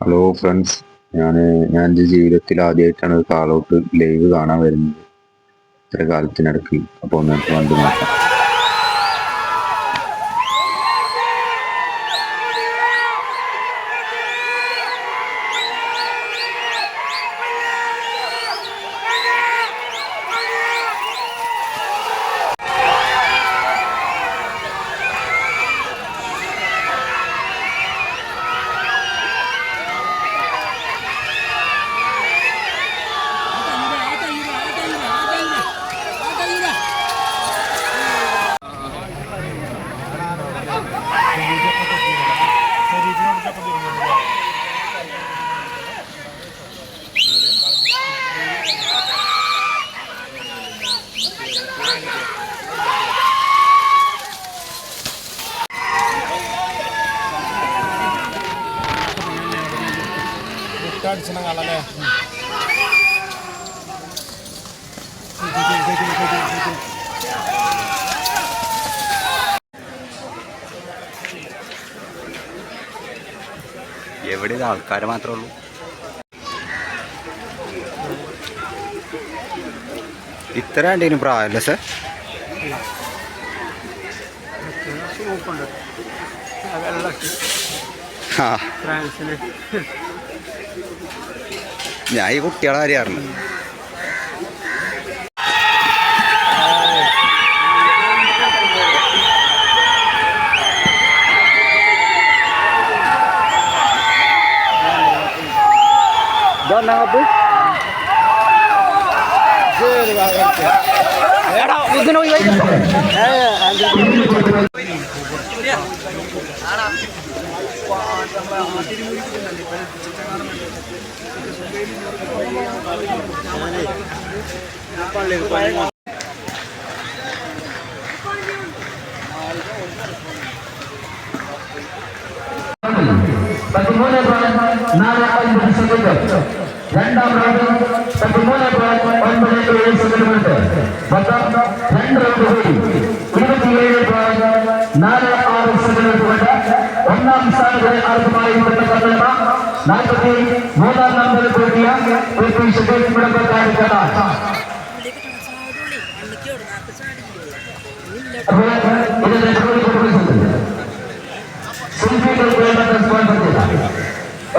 Hello friends, ഞാൻ എൻ്റെ ജീവിതത്തിൽ ആദ്യമായിട്ടാണ് ഒരു കാളൗട്ട് ലൈവ് കാണാൻ വരുന്നത് ഇത്ര കാലത്തിനിടയ്ക്ക്. അപ്പോൾ ഒന്ന് കണ്ടു നോക്കാം. അടിച്ചണ കളല്ലേ എവിടെ ആൾക്കാർ മാത്രമേ ഉള്ളൂ. ഇത്ര ഉണ്ടേനും പ്രായമല്ലേ സാർ? ആ, ഞാൻ ഈ കുട്ടികളെ അറിയാറുണ്ട്. രണ്ടാം റൗണ്ട് 13.97 സെക്കൻഡ്. മൊത്തം 2 റൗണ്ട് കൂടി 27.46 സെക്കൻഡ് കൊണ്ട് ഒന്നാം സ്ഥാനത്തിന് അർഹമായി ബന്ധപ്പെട്ട 43 നമ്പറിൽ കൂട്ടിയ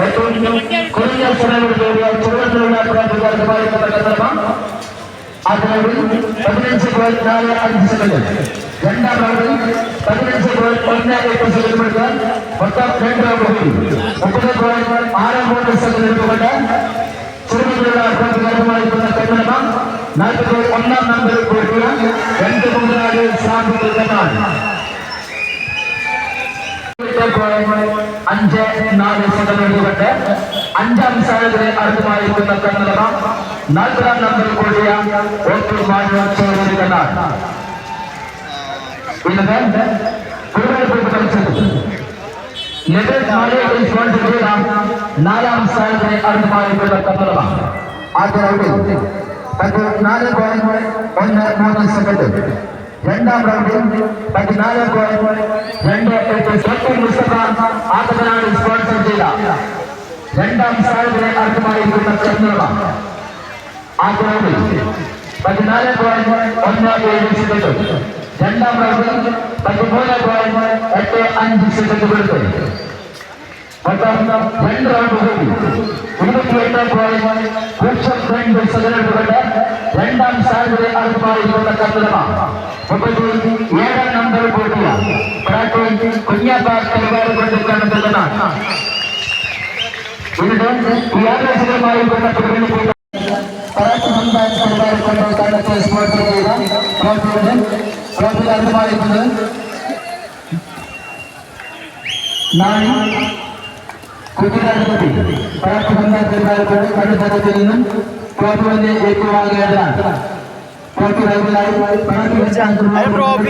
ഏറ്റവും കുറഞ്ഞ സമയത്തിലുള്ള ചുവട്ടിലുള്ള പ്രവർത്തകരുമായി അതിനോട് 15.45 സെക്കൻഡ്. രണ്ടാം റൗണ്ടിൽ 15.18 സെക്കൻഡ് എടുക്കാൻ മൊത്തം 2 റൗണ്ട് കൂടി 30.63 സെക്കൻഡ് എടുത്തുകൊണ്ട് ചുവട്ടിലുള്ള പ്രവർത്തകരുമായി ബന്ധപ്പെട്ട 41 നമ്പറിൽ കൂട്ടിയ 2 സാധ്യതയാണ്. 5.4 സെക്കൻഡ് കൊണ്ട് അഞ്ചാം സ്ഥാനത്തിന് അർഹമായിരിക്കുന്ന കന്നഡ 40 നമ്പറിൽ കൂടിയ നാലാം സ്ഥാനത്തിന് അർഹമായിരിക്കുന്ന കന്നഡ ആദ്യ റൗണ്ടിൽ 14.13 സെക്കൻഡ്. രണ്ടാം റൗണ്ടിൽ 14.28 മുസ്തഫ ആദവനാണ് സ്പോൺസർ ചെയ്ത രണ്ടാം സ്ഥാനത്തിന് അർഹമായിരിക്കുന്ന കന്നഡ ആദ്യ റൗണ്ടിൽ 14.17 സെക്കൻഡ്. രണ്ടാം റൗണ്ടിൽ 13.85 സെക്കൻഡ് കൊടുത്ത് മൊത്തം 2 റൗണ്ട് കൂടി 28.02 സെക്കൻഡ് കൊണ്ട് രണ്ടാം സ്ഥാനത്തിന് അർഹമായിരിക്കുന്ന കന്നഡ 37 നമ്പർ കൂട്ടിയ കുഞ്ഞാപ്പാർ പരിപാടി കൊണ്ടിരിക്കുന്നതാണ്. ഇതിന് ഈ ആവേശകരമായി ബന്ധപ്പെട്ട് പരാക്രമ പരിപാടി കൊണ്ട് കണ്ടത്തെ സ്പോൺസർ ചെയ്ത പ്രവർത്തകർ അർഹമായിരിക്കുന്നത് നാളെ കുട്ടികളുടെ പരാക്രമ പരിപാടി കൊണ്ട് കണ്ടത്തിൽ നിന്നും പ്രോഗ്രാമിന്റെ ഏറ്റുവാങ്ങേണ്ടതാണ്. ട്രോഫി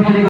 മുട്ടയുണ്ട്.